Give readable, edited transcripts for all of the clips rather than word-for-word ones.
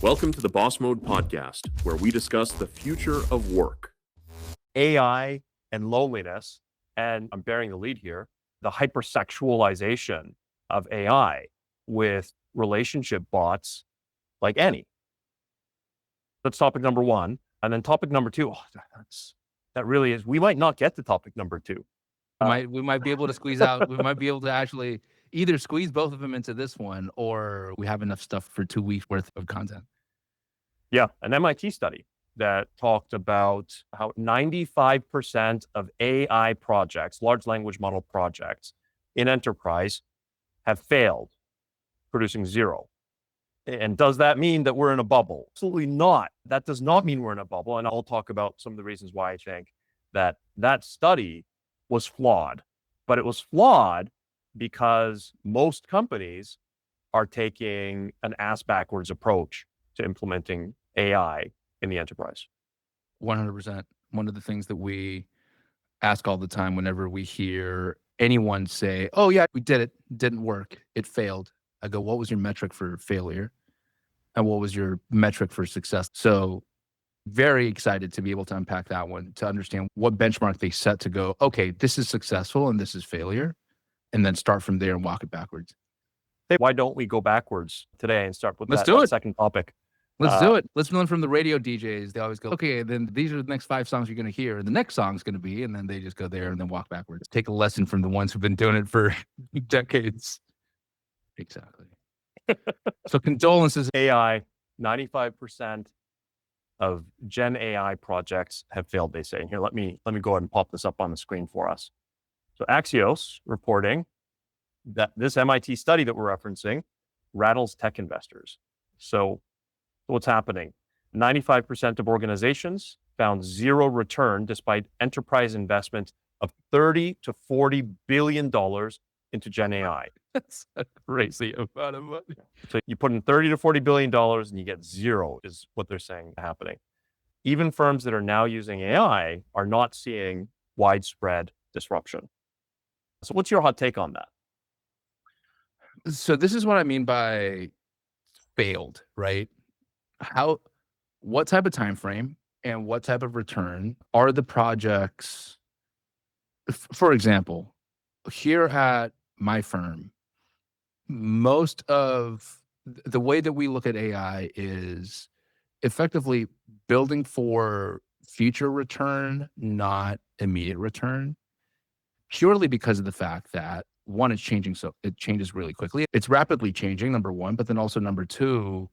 Welcome to the Boss Mode podcast, where we discuss the future of work. AI and loneliness, and I'm bearing the lead here, the hypersexualization of AI with relationship bots like any. That's topic number one. And then topic number two, that really is, we might not get to topic number two. We might be able to squeeze out, we might be able to actually either squeeze both of them into this one, or we have enough stuff for 2 weeks worth of content. Yeah, an MIT study that talked about how 95% of AI projects, large language model projects in enterprise have failed, producing zero. And does that mean that we're in a bubble? Absolutely not. That does not mean we're in a bubble. And I'll talk about some of the reasons why I think that study was flawed. But it was flawed because most companies are taking an ass backwards approach to implementing AI in the enterprise. 100%. One of the things that we ask all the time whenever we hear anyone say, oh yeah, we did it, didn't work, it failed. I go, what was your metric for failure? And what was your metric for success? So very excited to be able to unpack that one, to understand what benchmark they set to go, okay, this is successful and this is failure, and then start from there and walk it backwards. Hey, why don't we go backwards today and start with Let's that second topic? Let's do it. Let's learn from the radio DJs. They always go, okay, then these are the next 5 songs you're going to hear. And the next song's going to be, and then they just go there and then walk backwards. Take a lesson from the ones who've been doing it for decades. Exactly. So condolences. AI, 95% of Gen AI projects have failed, they say. And here, let me go ahead and pop this up on the screen for us. So Axios reporting that this MIT study that we're referencing rattles tech investors. So what's happening? 95% of organizations found zero return despite enterprise investment of $30 to $40 billion into Gen AI. That's a crazy amount of money. So you put in $30 to $40 billion and you get zero is what they're saying happening. Even firms that are now using AI are not seeing widespread disruption. So what's your hot take on that? So this is what I mean by failed, right? What type of time frame and what type of return are the projects? For example, here at my firm, most of the way that we look at AI is effectively building for future return, not immediate return, purely because of the fact that one, it's changing, so it changes really quickly. It's rapidly changing, number one, but then also number two,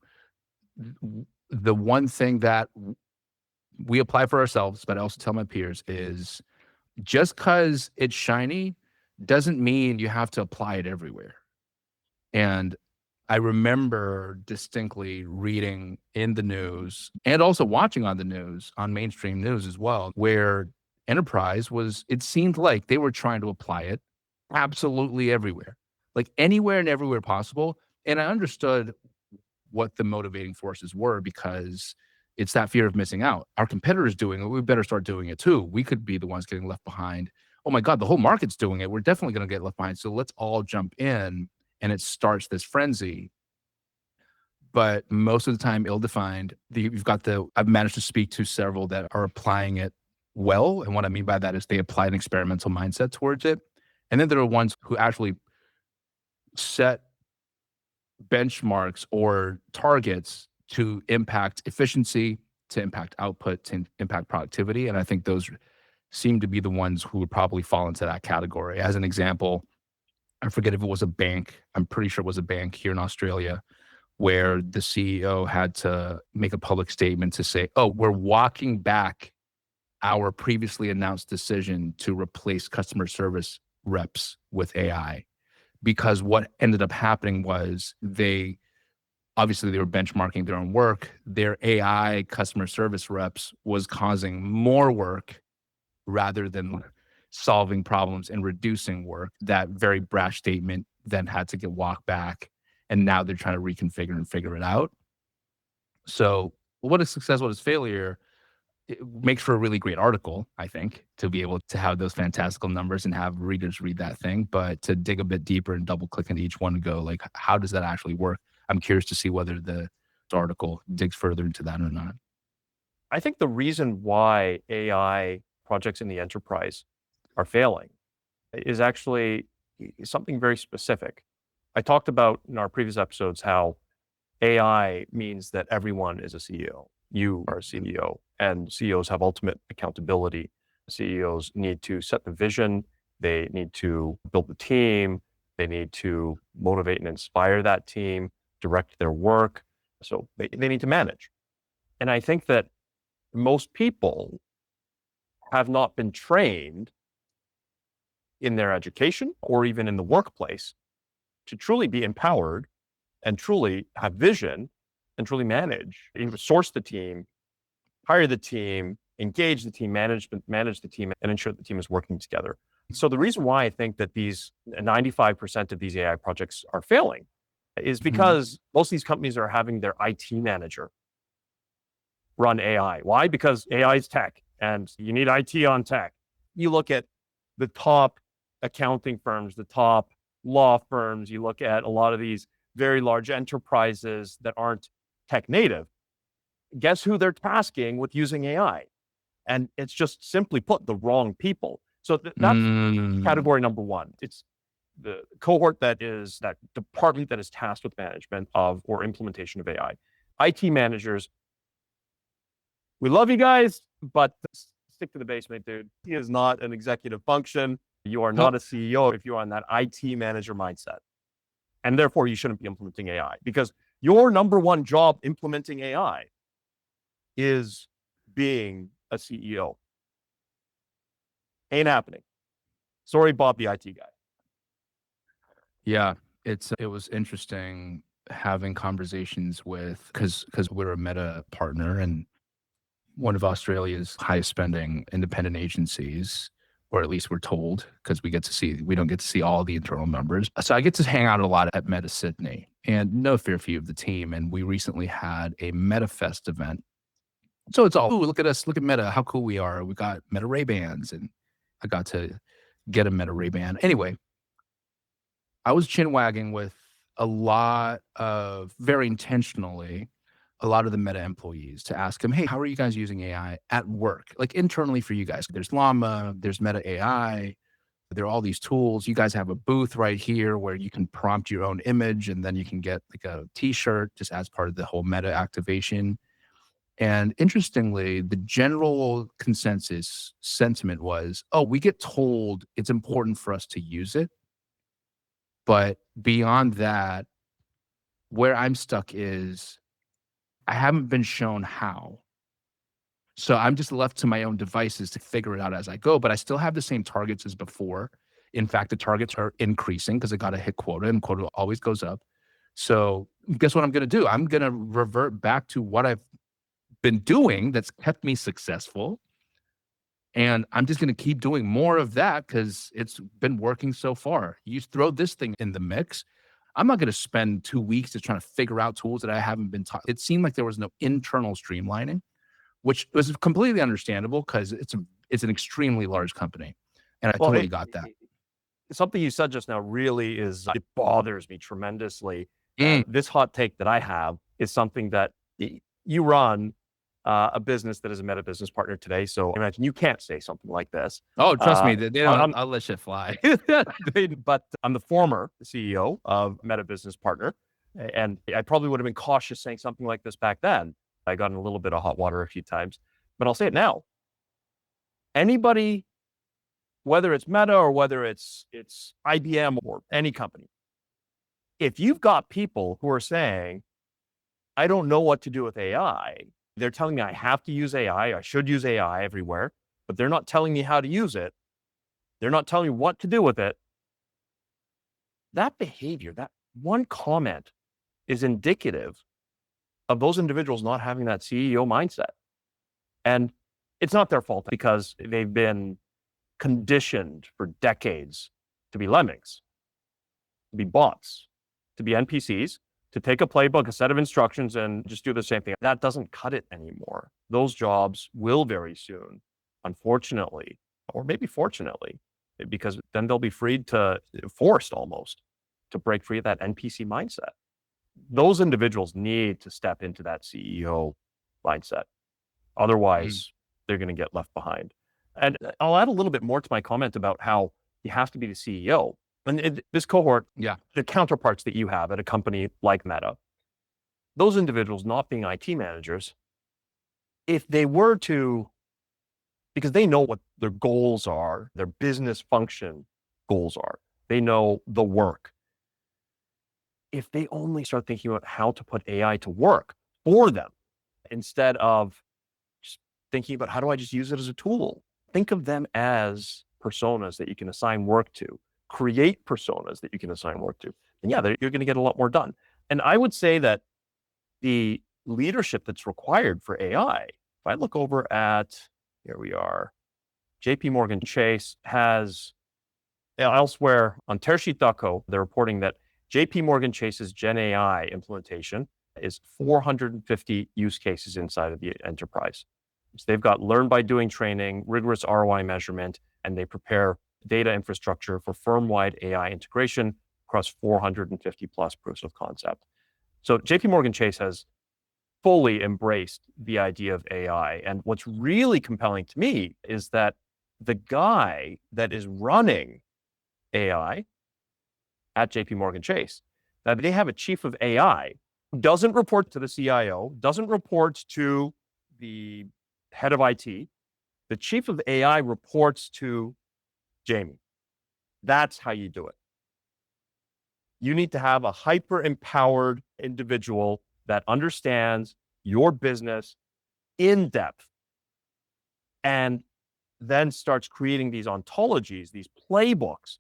the one thing that we apply for ourselves, but I also tell my peers, is just because it's shiny doesn't mean you have to apply it everywhere. And I remember distinctly reading in the news and also watching on the news, on mainstream news as well, where enterprise it seemed like they were trying to apply it absolutely everywhere, like anywhere and everywhere possible. And I understood what the motivating forces were, because it's that fear of missing out. Our competitors doing it, we better start doing it too. We could be the ones getting left behind. Oh my God, the whole market's doing it. We're definitely going to get left behind. So let's all jump in, and it starts this frenzy. But most of the time, ill-defined. I've managed to speak to several that are applying it well. And what I mean by that is they apply an experimental mindset towards it. And then there are ones who actually set benchmarks or targets to impact efficiency, to impact output, to impact productivity. And I think those seem to be the ones who would probably fall into that category. As an example, I forget if it was a bank. I'm pretty sure it was a bank here in Australia, where the CEO had to make a public statement to say, oh, we're walking back our previously announced decision to replace customer service reps with AI. Because what ended up happening was they were benchmarking their own work. Their AI customer service reps was causing more work rather than solving problems and reducing work. That very brash statement then had to get walked back. And now they're trying to reconfigure and figure it out. So what is success? What is failure? It makes for a really great article, I think, to be able to have those fantastical numbers and have readers read that thing. But to dig a bit deeper and double click into each one and go, like, how does that actually work? I'm curious to see whether the article digs further into that or not. I think the reason why AI projects in the enterprise are failing is actually something very specific. I talked about in our previous episodes how AI means that everyone is a CEO. You are a CEO, and CEOs have ultimate accountability. CEOs need to set the vision. They need to build the team. They need to motivate and inspire that team, direct their work. So they need to manage. And I think that most people have not been trained in their education or even in the workplace to truly be empowered and truly have vision and truly manage, source the team, hire the team, engage the team, manage the team, and ensure the team is working together. So the reason why I think that these 95% of these AI projects are failing is because most of these companies are having their IT manager run AI. Why? Because AI is tech and you need IT on tech. You look at the top accounting firms, the top law firms, you look at a lot of these very large enterprises that aren't tech native. Guess who they're tasking with using AI? And it's just simply put, the wrong people. So that's category number one. It's the cohort that department that is tasked with management of or implementation of AI. IT managers, we love you guys, but stick to the basement, dude. He is not an executive function. You are not a CEO if you're on that IT manager mindset. And therefore, you shouldn't be implementing AI because your number one job implementing AI is being a CEO. Ain't happening. Sorry, Bob, the IT guy. Yeah, it was interesting having conversations with because we're a Meta partner and one of Australia's highest spending independent agencies, or at least we're told, because we don't get to see all the internal numbers. So I get to hang out a lot at Meta Sydney and know a fair few of the team. And we recently had a MetaFest event. So it's all, ooh, look at us, look at Meta, how cool we are. We got Meta Ray-Bans and I got to get a Meta Ray-Ban. Anyway, I was chin-wagging with very intentionally, a lot of the Meta employees to ask them, hey, how are you guys using AI at work? Like internally for you guys, there's Llama, there's Meta AI, there are all these tools. You guys have a booth right here where you can prompt your own image and then you can get like a t-shirt just as part of the whole Meta activation. And interestingly, the general consensus sentiment was, oh, we get told it's important for us to use it. But beyond that, where I'm stuck is I haven't been shown how. So I'm just left to my own devices to figure it out as I go, but I still have the same targets as before. In fact, the targets are increasing because I got to hit quota and quota always goes up. So guess what I'm going to do? I'm going to revert back to what I've been doing that's kept me successful. And I'm just going to keep doing more of that because it's been working so far. You throw this thing in the mix. I'm not going to spend 2 weeks just trying to figure out tools that I haven't been taught. It seemed like there was no internal streamlining, which was completely understandable because it's an extremely large company. And I totally got that. Something you said just now really it bothers me tremendously. This hot take that I have is something that you run a business that is a Meta business partner today. So imagine you can't say something like this. Oh, trust me, I'll let shit fly. But I'm the former CEO of Meta business partner. And I probably would have been cautious saying something like this back then. I got in a little bit of hot water a few times, but I'll say it now. Anybody, whether it's Meta or whether it's IBM or any company, if you've got people who are saying, I don't know what to do with AI, they're telling me I have to use AI, I should use AI everywhere, but they're not telling me how to use it. They're not telling me what to do with it. That behavior, that one comment is indicative of those individuals not having that CEO mindset. And it's not their fault because they've been conditioned for decades to be lemmings, to be bots, to be NPCs, to take a playbook, a set of instructions, and just do the same thing. That doesn't cut it anymore. Those jobs will very soon, unfortunately, or maybe fortunately, because then they'll be forced almost to break free of that NPC mindset. those individuals need to step into that CEO mindset. Otherwise, they're going to get left behind. And I'll add a little bit more to my comment about how you have to be the CEO. And this cohort, the counterparts that you have at a company like Meta, those individuals not being IT managers, if they were to, because they know what their goals are, their business function goals are, they know the work. If they only start thinking about how to put AI to work for them, instead of just thinking about how do I just use it as a tool, think of them as personas that you can assign work to, create personas that you can assign work to. And yeah, you're going to get a lot more done. And I would say that the leadership that's required for AI, if I look over at, here we are, JP Morgan Chase has, elsewhere on tearsheet.co, they're reporting that JP Morgan Chase's Gen AI implementation is 450 use cases inside of the enterprise. So they've got learn by doing training, rigorous ROI measurement, and they prepare data infrastructure for firm-wide AI integration across 450 plus proofs of concept. So JP Morgan Chase has fully embraced the idea of AI. And what's really compelling to me is that the guy that is running AI at JP Morgan Chase, that they have a chief of AI who doesn't report to the CIO, doesn't report to the head of IT. The chief of AI reports to Jamie. That's how you do it. You need to have a hyper-empowered individual that understands your business in depth and then starts creating these ontologies, these playbooks,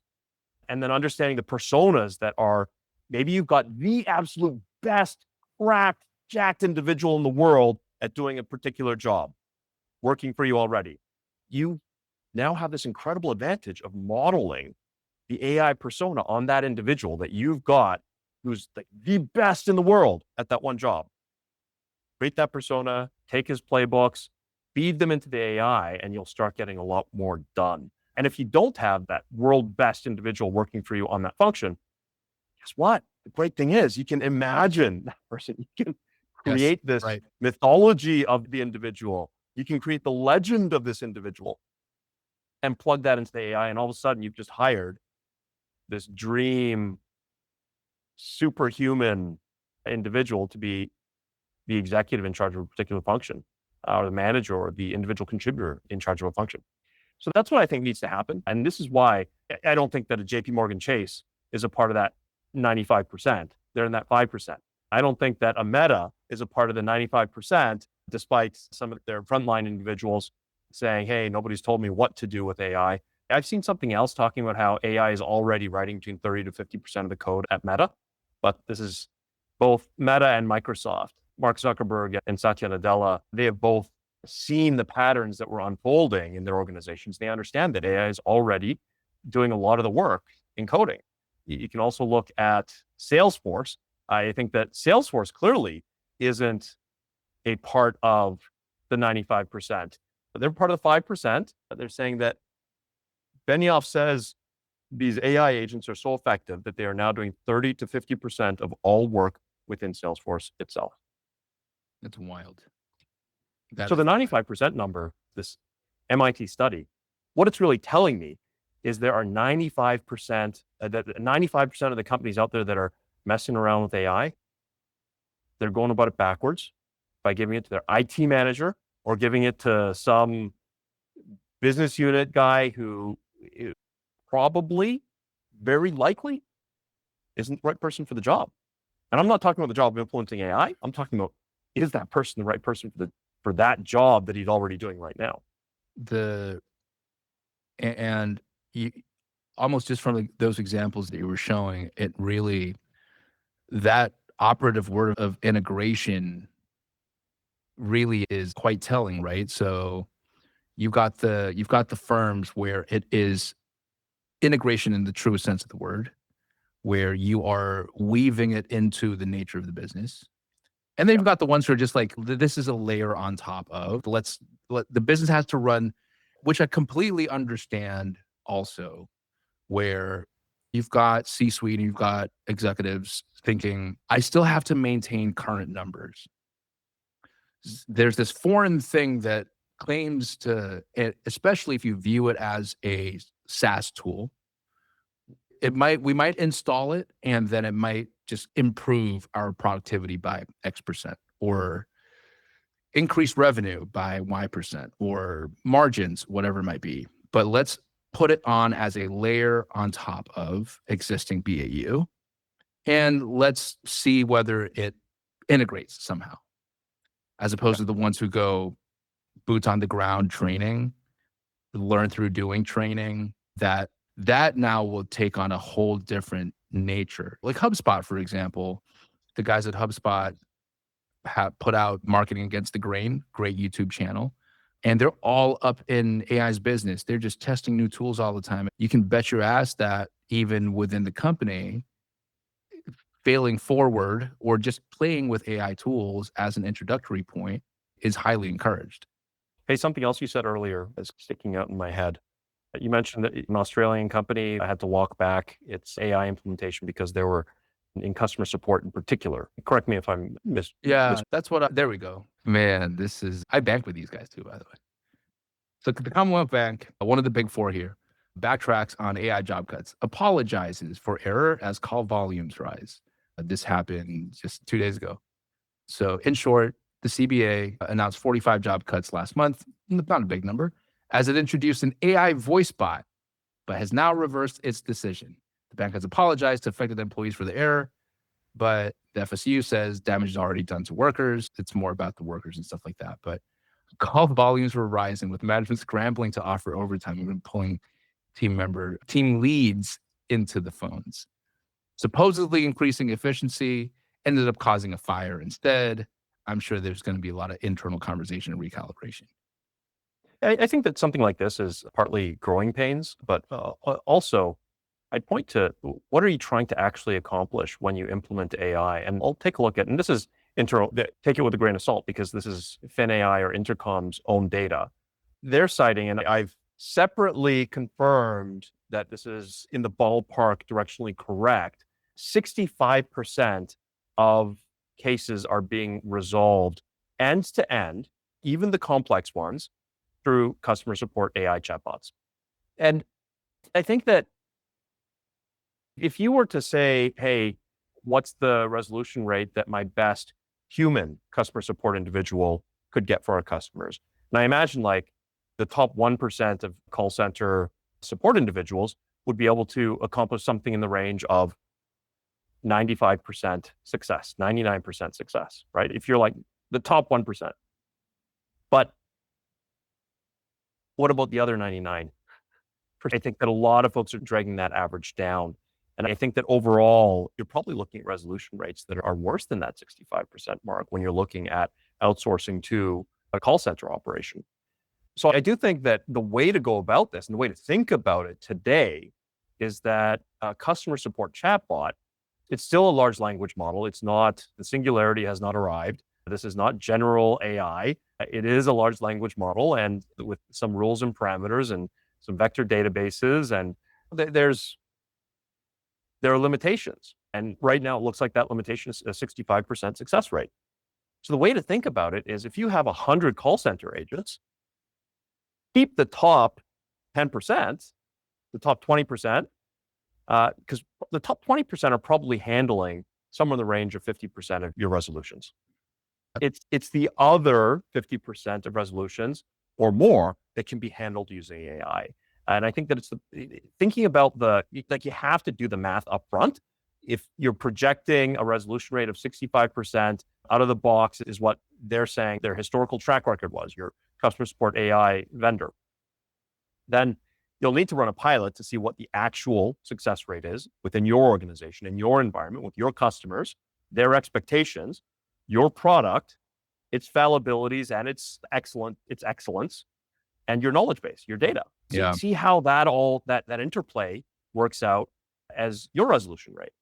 and then understanding the personas that are, maybe you've got the absolute best cracked, jacked individual in the world at doing a particular job, working for you already. You now have this incredible advantage of modeling the AI persona on that individual that you've got, who's the best in the world at that one job. Create that persona, take his playbooks, feed them into the AI, and you'll start getting a lot more done. And if you don't have that world best individual working for you on that function, guess what? The great thing is you can imagine that person. You can create this mythology of the individual. You can create the legend of this individual and plug that into the AI. And all of a sudden you've just hired this dream superhuman individual to be the executive in charge of a particular function, or the manager or the individual contributor in charge of a function. So that's what I think needs to happen. And this is why I don't think that a JP Morgan Chase is a part of that 95%. They're in that 5%. I don't think that a Meta is a part of the 95%, despite some of their frontline individuals saying, hey, nobody's told me what to do with AI. I've seen something else talking about how AI is already writing between 30 to 50% of the code at Meta. But this is both Meta and Microsoft. Mark Zuckerberg and Satya Nadella, they have both seen the patterns that were unfolding in their organizations. They understand that AI is already doing a lot of the work in coding. You can also look at Salesforce. I think that Salesforce clearly isn't a part of the 95%. But they're part of the 5%. They're saying that Benioff says these AI agents are so effective that they are now doing 30 to 50% of all work within Salesforce itself. That's wild. So the 95% number, this MIT study, what it's really telling me is there are 95% of the companies out there that are messing around with AI. They're going about it backwards by giving it to their IT manager or giving it to some business unit guy who probably, very likely, isn't the right person for the job. And I'm not talking about the job of implementing AI. I'm talking about, is that person the right person for that job that he's already doing right now? And you, almost just from those examples that you were showing, it really, that operative word of integration really is quite telling, right? So you've got the firms where it is integration in the truest sense of the word, where you are weaving it into the nature of the business. And then you've got the ones who are just like, this is a layer on top of, the business has to run, which I completely understand also, where You've got C-suite and you've got executives thinking, I still have to maintain current numbers. There's this foreign thing that claims to, especially if you view it as a SaaS tool, we might install it and then it might just improve our productivity by X% or increase revenue by Y% or margins, whatever it might be. But let's put it on as a layer on top of existing BAU and let's see whether it integrates somehow, as opposed to the ones who go boots on the ground training, learn through doing training, that now will take on a whole different nature. Like HubSpot, for example, the guys at HubSpot have put out Marketing Against the Grain, great YouTube channel, and they're all up in AI's business. They're just testing new tools all the time. You can bet your ass that even within the company, failing forward or just playing with AI tools as an introductory point is highly encouraged. Hey, something else you said earlier is sticking out in my head. You mentioned that an Australian company had to walk back its AI implementation because they were in customer support in particular. Correct me if I'm That's what there we go. Man, I bank with these guys too, by the way. So the Commonwealth Bank, one of the big four here, backtracks on AI job cuts, apologizes for error as call volumes rise. This happened just 2 days ago. So in short, the CBA announced 45 job cuts last month, not a big number, as it introduced an AI voice bot, but has now reversed its decision. The bank has apologized to affected employees for the error, but the FSU says damage is already done to workers. It's more about the workers and stuff like that. But call volumes were rising with management scrambling to offer overtime and pulling team leads into the phones. Supposedly increasing efficiency ended up causing a fire instead. I'm sure there's going to be a lot of internal conversation and recalibration. I think that something like this is partly growing pains, but also I'd point to what are you trying to actually accomplish when you implement AI? And I'll take a look at, and this is internal, take it with a grain of salt because this is FinAI or Intercom's own data. They're citing, and I've separately confirmed that this is in the ballpark directionally correct, 65% of cases are being resolved end to end, even the complex ones, through customer support AI chatbots. And I think that if you were to say, hey, what's the resolution rate that my best human customer support individual could get for our customers? And I imagine like the top 1% of call center support individuals would be able to accomplish something in the range of 95% success, 99% success, right? If you're like the top 1%. But what about the other 99%? I think that a lot of folks are dragging that average down. And I think that overall, you're probably looking at resolution rates that are worse than that 65% mark when you're looking at outsourcing to a call center operation. So I do think that the way to go about this and the way to think about it today is that a customer support chatbot, it's still a large language model. It's not, the singularity has not arrived. This is not general AI. It is a large language model and with some rules and parameters and some vector databases. And there are limitations. And right now it looks like that limitation is a 65% success rate. So the way to think about it is if you have 100 call center agents, keep the top 10%, the top 20%, because the top 20% are probably handling somewhere in the range of 50% of your resolutions. It's the other 50% of resolutions or more that can be handled using AI. And I think that it's thinking about you have to do the math up front. If you're projecting a resolution rate of 65% out of the box is what they're saying their historical track record was, your customer support AI vendor, then you'll need to run a pilot to see what the actual success rate is within your organization, in your environment, with your customers, their expectations, your product, its fallibilities and its excellence, and your knowledge base, your data. See how that interplay works out as your resolution rate.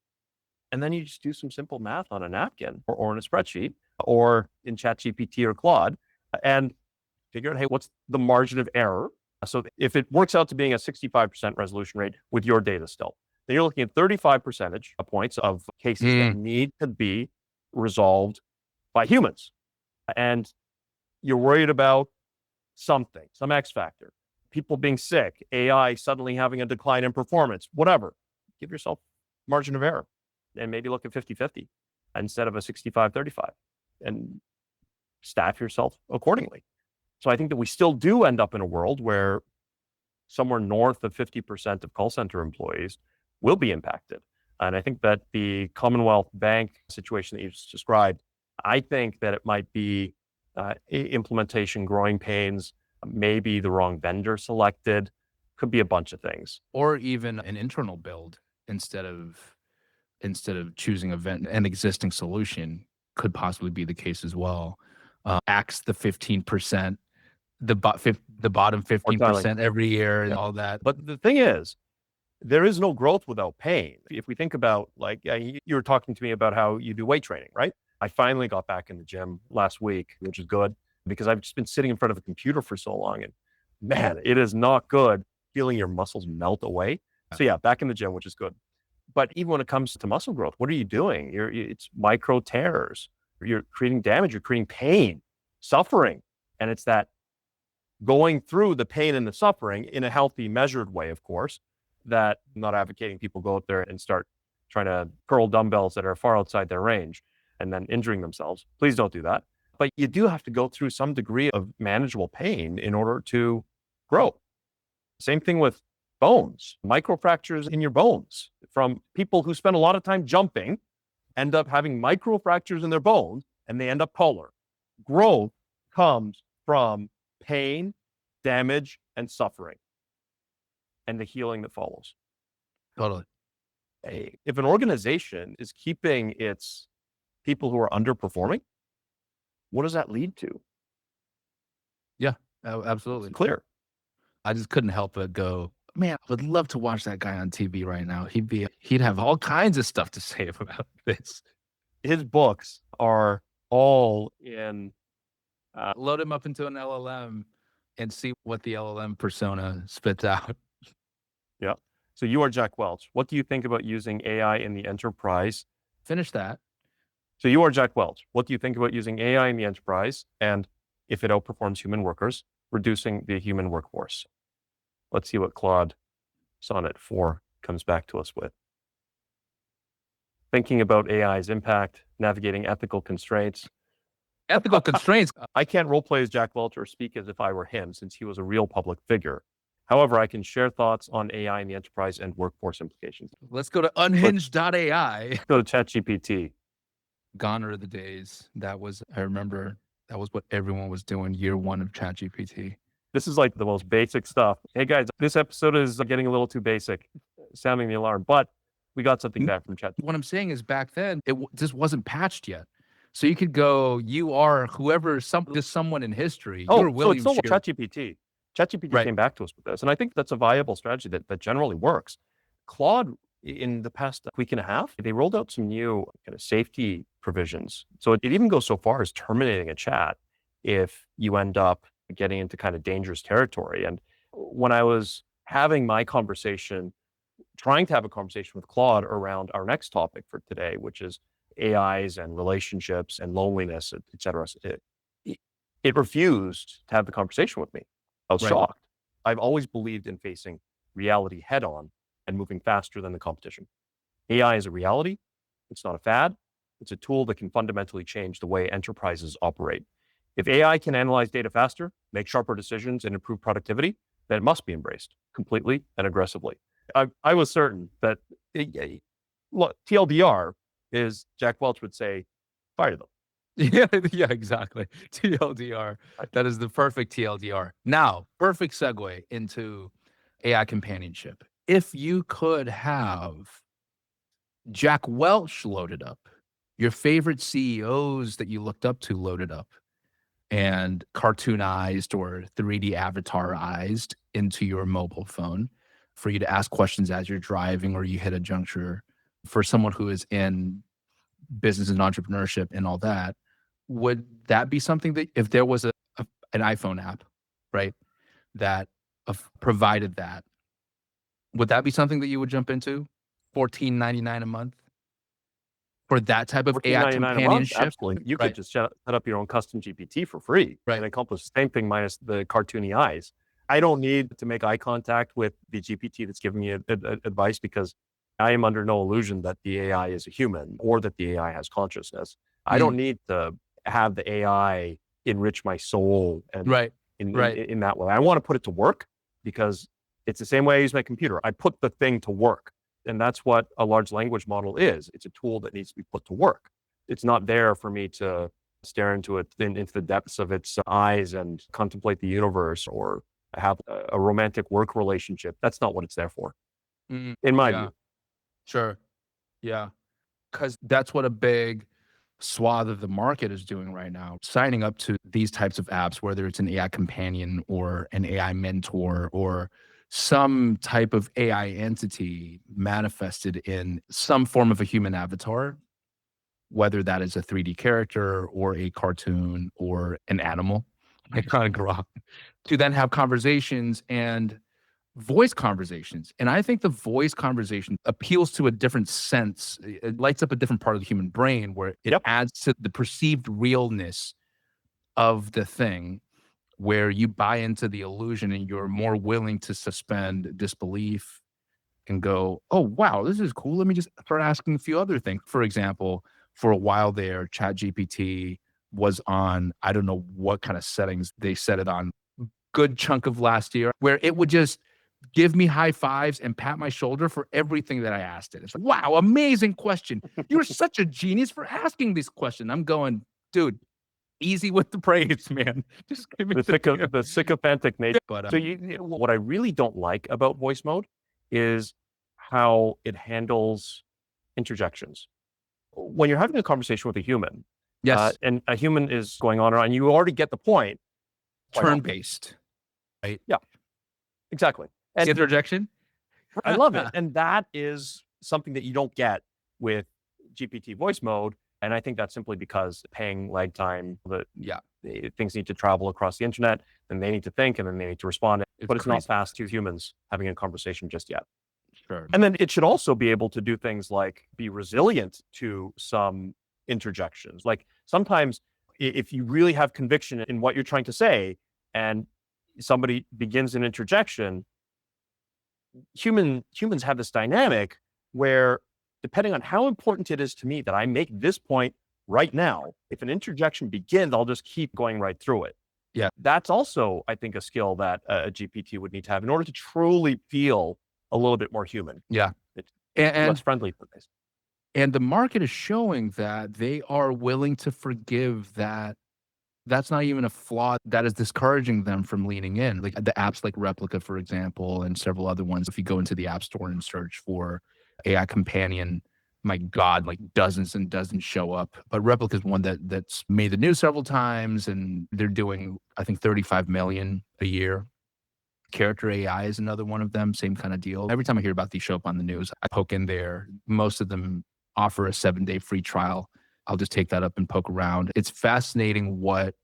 And then you just do some simple math on a napkin or in a spreadsheet or in ChatGPT or Claude and figure out, hey, what's the margin of error? So if it works out to being a 65% resolution rate with your data still, then you're looking at 35 percentage points of cases that need to be resolved by humans. And you're worried about something, some X factor, people being sick, AI suddenly having a decline in performance, whatever. Give yourself margin of error and maybe look at 50-50 instead of a 65-35 and staff yourself accordingly. So I think that we still do end up in a world where somewhere north of 50% of call center employees will be impacted. And I think that the Commonwealth Bank situation that you just described, I think that it might be implementation growing pains, maybe the wrong vendor selected, could be a bunch of things. Or even an internal build instead of choosing an existing solution could possibly be the case as well. Axe the 15%, the bottom 15% every year and all that. But the thing is, there is no growth without pain. If we think about, like, you were talking to me about how you do weight training, right? I finally got back in the gym last week, which is good because I've just been sitting in front of a computer for so long. And man, it is not good feeling your muscles melt away. So yeah, back in the gym, which is good. But even when it comes to muscle growth, what are you doing? It's micro tears. You're creating damage. You're creating pain, suffering. And it's that going through the pain and the suffering in a healthy, measured way, of course, that I'm not advocating people go out there and start trying to curl dumbbells that are far outside their range and then injuring themselves. Please don't do that. But you do have to go through some degree of manageable pain in order to grow. Same thing with bones, microfractures in your bones from people who spend a lot of time jumping, end up having microfractures in their bones, and they end up polar. Growth comes from pain, damage, and suffering, and the healing that follows. Totally. If an organization is keeping its people who are underperforming, what does that lead to? Yeah, absolutely. It's clear. I just couldn't help but go, man, I would love to watch that guy on TV right now. He'd have all kinds of stuff to say about this. His books are all in. Load him up into an LLM and see what the LLM persona spits out. Yeah. So you are Jack Welch. What do you think about using AI in the enterprise? Finish that. So you are Jack Welch. What do you think about using AI in the enterprise? And if it outperforms human workers, reducing the human workforce? Let's see what Claude Sonnet 4 comes back to us with. Thinking about AI's impact, navigating ethical constraints. Ethical constraints. I can't roleplay as Jack Welch or speak as if I were him, since he was a real public figure. However, I can share thoughts on AI in the enterprise and workforce implications. Let's go to unhinged.ai. Go to ChatGPT. Gone are the days. I remember that was what everyone was doing year one of ChatGPT. This is like the most basic stuff. Hey guys, this episode is getting a little too basic, sounding the alarm, but we got something back from Chat. What I'm saying is back then, it just wasn't patched yet. So you could go, you are whoever, just someone in history. Oh, you're William so it's still ChatGPT. ChatGPT came back to us with this. And I think that's a viable strategy that generally works. Claude, in the past week and a half, they rolled out some new kind of safety provisions. So it even goes so far as terminating a chat if you end up getting into kind of dangerous territory. And when I was having my conversation, trying to have a conversation with Claude around our next topic for today, which is AIs and relationships and loneliness, et cetera, it refused to have the conversation with me. I was shocked. I've always believed in facing reality head on and moving faster than the competition. AI is a reality. It's not a fad. It's a tool that can fundamentally change the way enterprises operate. If AI can analyze data faster, make sharper decisions, and improve productivity, then it must be embraced completely and aggressively. I was certain that, look, TLDR is, Jack Welch would say, fire them. Yeah, exactly. TLDR. That is the perfect TLDR. Now, perfect segue into AI companionship. If you could have Jack Welch loaded up, your favorite CEOs that you looked up to loaded up, and cartoonized or 3D avatarized into your mobile phone for you to ask questions as you're driving or you hit a juncture, for someone who is in business and entrepreneurship and all that, would that be something that, if there was an iPhone app, right, that provided that, would that be something that you would jump into? $14.99 a month for that type of AI $14.99 a month? companionship. Absolutely. You Right. could just set up your own custom GPT for free Right. and accomplish the same thing minus the cartoony eyes. I don't need to make eye contact with the GPT that's giving me advice because I am under no illusion that the AI is a human or that the AI has consciousness. I don't need to have the AI enrich my soul and Right. in that way. I want to put it to work because it's the same way I use my computer. I put the thing to work. And that's what a large language model is. It's a tool that needs to be put to work. It's not there for me to stare into it, into the depths of its eyes and contemplate the universe or have a romantic work relationship. That's not what it's there for, in my Yeah. view. Sure. Yeah. Because that's what a big swath of the market is doing right now. Signing up to these types of apps, whether it's an AI companion or an AI mentor or some type of AI entity manifested in some form of a human avatar, whether that is a 3D character or a cartoon or an animal, like on Grok, to then have conversations and voice conversations. And I think the voice conversation appeals to a different sense. It lights up a different part of the human brain where it Yep. adds to the perceived realness of the thing, where you buy into the illusion and you're more willing to suspend disbelief and go, oh, wow, this is cool. Let me just start asking a few other things. For example, for a while there, ChatGPT was on, I don't know what kind of settings they set it on, good chunk of last year, where it would just give me high fives and pat my shoulder for everything that I asked it. It's like, wow, amazing question. You're such a genius for asking this question. I'm going, dude, easy with the praise, man. Just give me The sycophantic nature. But So what I really don't like about voice mode is how it handles interjections. When you're having a conversation with a human, yes, and a human is going on and you already get the point. Why not? turn-based, right? Yeah, exactly. And Interjection. I love it. And that is something that you don't get with GPT voice mode. And I think that's simply because paying lag time, Yeah, things need to travel across the internet, and they need to think, and then they need to respond. But it's not crazy. fast to humans having a conversation just yet. Sure. And then it should also be able to do things like be resilient to some interjections. Like sometimes if you really have conviction in what you're trying to say and somebody begins an interjection, humans have this dynamic where depending on how important it is to me that I make this point right now, if an interjection begins, I'll just keep going right through it. Yeah. That's also, I think, a skill that a GPT would need to have in order to truly feel a little bit more human. Yeah. It's And less friendly for this. and the market is showing that they are willing to forgive that. That's not even a flaw that is discouraging them from leaning in. Like the apps like Replica, for example, and several other ones. If you go into the App Store and search for AI companion, my God, like dozens and dozens show up. But Replica is one that's made the news several times, and they're doing, I think, 35 million a year. Character AI is another one of them, same kind of deal. Every time I hear about these show up on the news, I poke in there. Most of them offer a 7-day free trial. I'll just take that up and poke around. It's fascinating what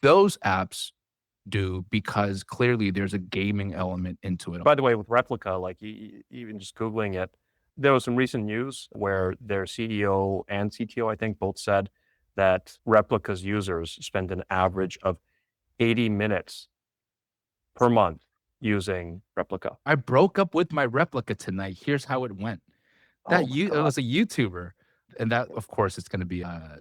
those apps do because clearly there's a gaming element into it. By the way, with Replica, like even just Googling it, there was some recent news where their CEO and CTO, I think, both said that Replica's users spend an average of 80 minutes per month using Replica. I broke up with my Replica tonight. Here's how it went. It was a YouTuber. And that, of course, it's going to be a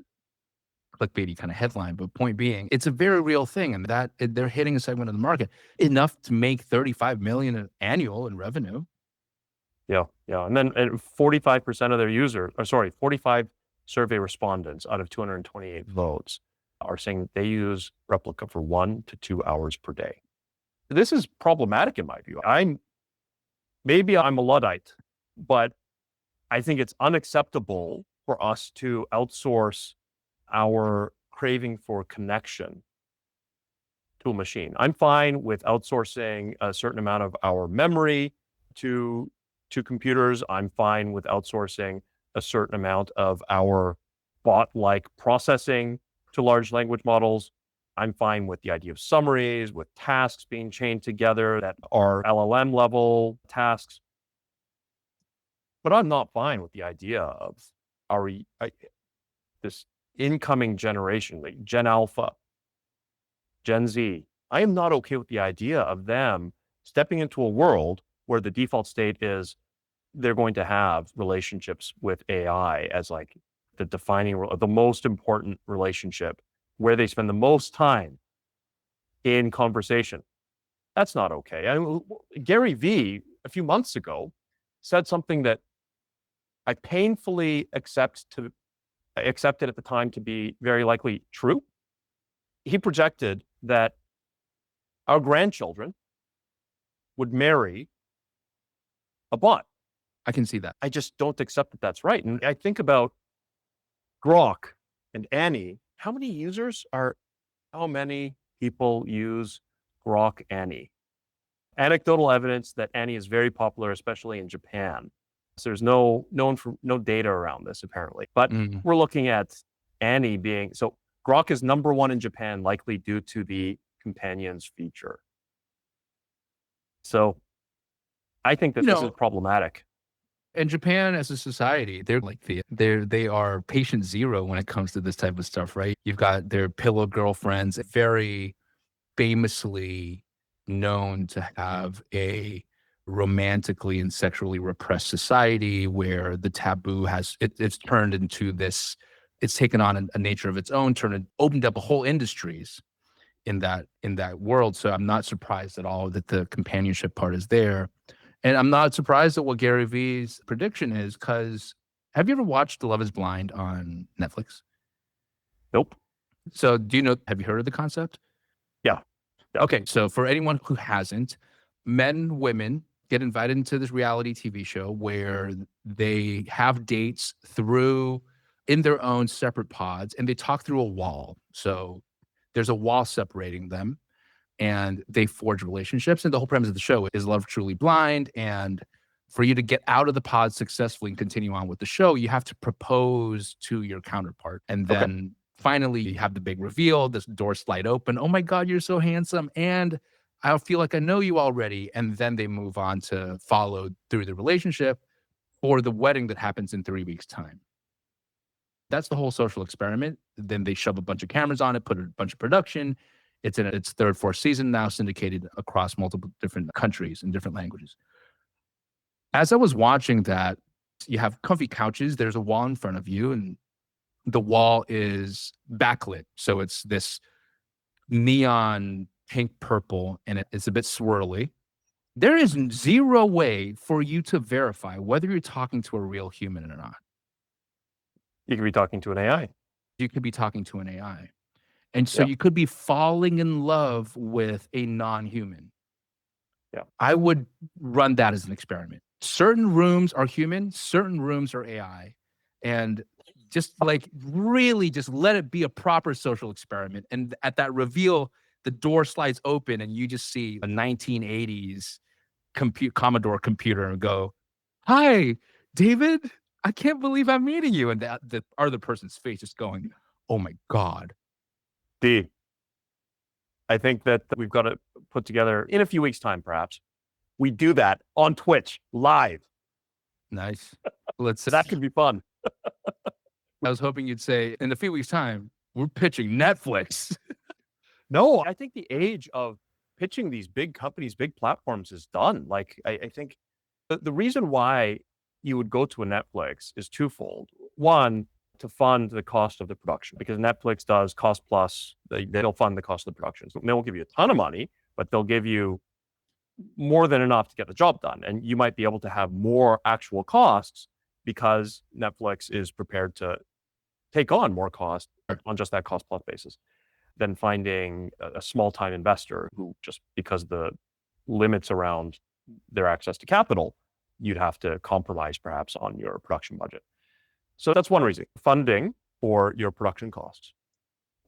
clickbaity kind of headline. But point being, it's a very real thing. And that they're hitting a segment of the market enough to make 35 million annual in revenue. Yeah. And then 45% of their users, 45 survey respondents out of 228 votes are saying that they use Replica for 1 to 2 hours per day. This is problematic in my view. Maybe I'm a Luddite, but I think it's unacceptable for us to outsource our craving for connection to a machine. I'm fine with outsourcing a certain amount of our memory to computers. I'm fine with outsourcing a certain amount of our bot-like processing to large language models. I'm fine with the idea of summaries, with tasks being chained together that are LLM level tasks. But I'm not fine with the idea of this incoming generation, like Gen Alpha, Gen Z. I am not okay with the idea of them stepping into a world where the default state is they're going to have relationships with AI as like the defining, the most important relationship where they spend the most time in conversation. That's not okay. Gary Vee, a few months ago, said something that I painfully accepted at the time to be very likely true. He projected that our grandchildren would marry a bot. I can see that. I just don't accept that that's right. And I think about Grok and Annie. How many people use Grok Annie? Anecdotal evidence that Annie is very popular, especially in Japan. So there's no data around this apparently, but we're looking at Annie being, so Grok is number one in Japan, likely due to the companions feature. So I think that this is problematic. And Japan as a society, they're like they are patient zero when it comes to this type of stuff, right? You've got their pillow girlfriends, very famously known to have a romantically and sexually repressed society where the taboo it's turned into this, it's taken on a nature of its own, opened up a whole industries in that world. So I'm not surprised at all that the companionship part is there. And I'm not surprised at what Gary Vee's prediction is, because have you ever watched Love is Blind on Netflix? Nope. So have you heard of the concept? Yeah. Okay. So for anyone who hasn't, men, women get invited into this reality TV show where they have dates in their own separate pods, and they talk through a wall. So there's a wall separating them, and they forge relationships. And the whole premise of the show is love truly blind. And for you to get out of the pod successfully and continue on with the show, you have to propose to your counterpart. And then finally you have the big reveal, this door slide open. Oh my God, you're so handsome. And I feel like I know you already. And then they move on to follow through the relationship or the wedding that happens in 3 weeks' time. That's the whole social experiment. Then they shove a bunch of cameras on it, put a bunch of production. It's in its third, fourth season now, syndicated across multiple different countries and different languages. As I was watching that, you have comfy couches. There's a wall in front of you, and the wall is backlit. So it's this neon pink purple, and it's a bit swirly. There is zero way for you to verify whether you're talking to a real human or not. You could be talking to an AI. You could be talking to an AI. And so you could be falling in love with a non-human. Yeah. I would run that as an experiment. Certain rooms are human, certain rooms are AI. And just like really just let it be a proper social experiment. And at that reveal, the door slides open and you just see a 1980s Commodore computer and go, "Hi, David, I can't believe I'm meeting you." And the other person's face just going, "Oh my God." I think that we've got to put together in a few weeks' time, perhaps. We do that on Twitch live. Nice. That could be fun. I was hoping you'd say in a few weeks' time, we're pitching Netflix. No, I think the age of pitching these big companies, big platforms is done. Like, I think the reason why you would go to a Netflix is twofold. One, to fund the cost of the production, because Netflix does cost plus. They'll fund the cost of the production. So they won't give you a ton of money, but they'll give you more than enough to get the job done. And you might be able to have more actual costs because Netflix is prepared to take on more cost on just that cost plus basis than finding a small time investor who, just because the limits around their access to capital, you'd have to compromise perhaps on your production budget. So that's one reason, funding for your production costs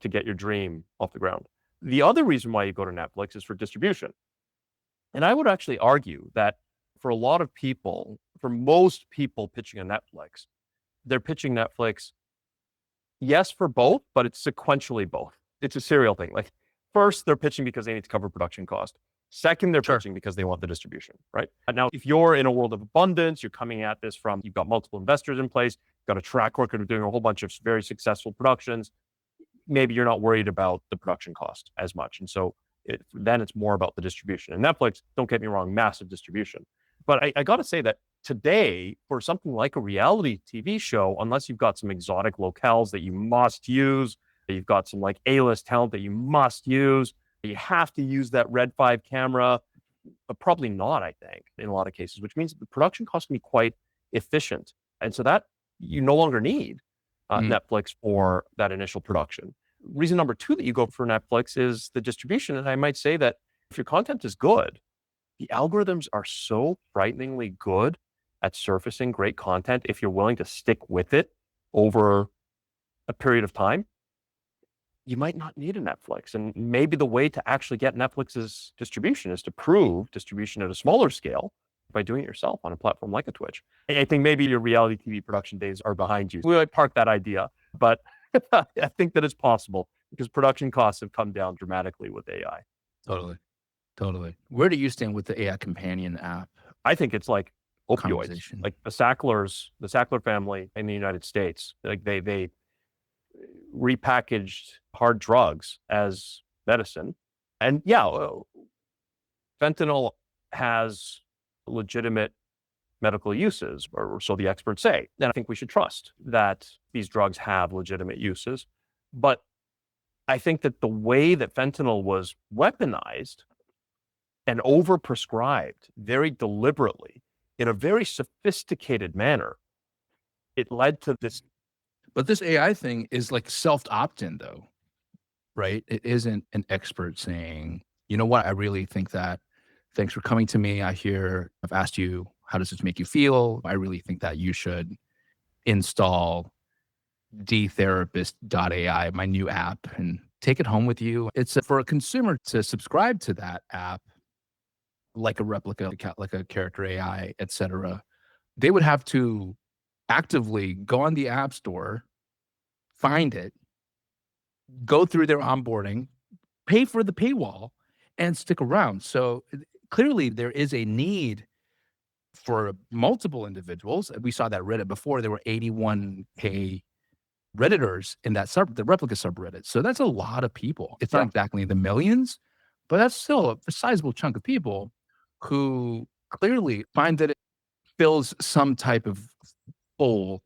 to get your dream off the ground. The other reason why you go to Netflix is for distribution. And I would actually argue that for a lot of people, for most people pitching a Netflix, they're pitching Netflix, yes, for both, but it's sequentially both. It's a serial thing. Like, first, they're pitching because they need to cover production cost. Second, they're Sure. pitching because they want the distribution, right? Now, if you're in a world of abundance, you're coming at this from, you've got multiple investors in place, you've got a track record of doing a whole bunch of very successful productions, maybe you're not worried about the production cost as much. And so then it's more about the distribution. And Netflix, don't get me wrong, massive distribution. But I got to say that today, for something like a reality TV show, unless you've got some exotic locales that you must use, you've got some like A-list talent that you must use, you have to use that Red 5 camera, but probably not, I think, in a lot of cases, which means the production cost can be quite efficient. And so that you no longer need Netflix for that initial production. Reason number two that you go for Netflix is the distribution. And I might say that if your content is good, the algorithms are so frighteningly good at surfacing great content if you're willing to stick with it over a period of time. You might not need a Netflix. And maybe the way to actually get Netflix's distribution is to prove distribution at a smaller scale by doing it yourself on a platform like a Twitch. I think maybe your reality TV production days are behind you. We might park that idea, but I think that it's possible because production costs have come down dramatically with AI. Totally. Where do you stand with the AI companion app? I think it's like opioids, Conversation. like the Sackler family in the United States. Like they repackaged hard drugs as medicine. And yeah, fentanyl has legitimate medical uses, or so the experts say. And I think we should trust that these drugs have legitimate uses. But I think that the way that fentanyl was weaponized and overprescribed very deliberately in a very sophisticated manner, it led to this. But this AI thing is like self opt-in though, right? It isn't an expert saying, you know what, I really think that. Thanks for coming to me. I've asked you, how does this make you feel? I really think that you should install dtherapist.ai, my new app, and take it home with you. It's for a consumer to subscribe to that app, like a replica, like a character AI, etc. They would have to actively go on the app store, find it, go through their onboarding, pay for the paywall, and stick around. So clearly there is a need for multiple individuals. We saw that Reddit before. There were 81K Redditors in that the replica subreddit. So that's a lot of people. It's not exactly the millions, but that's still a sizable chunk of people who clearly find that it fills some type of hole.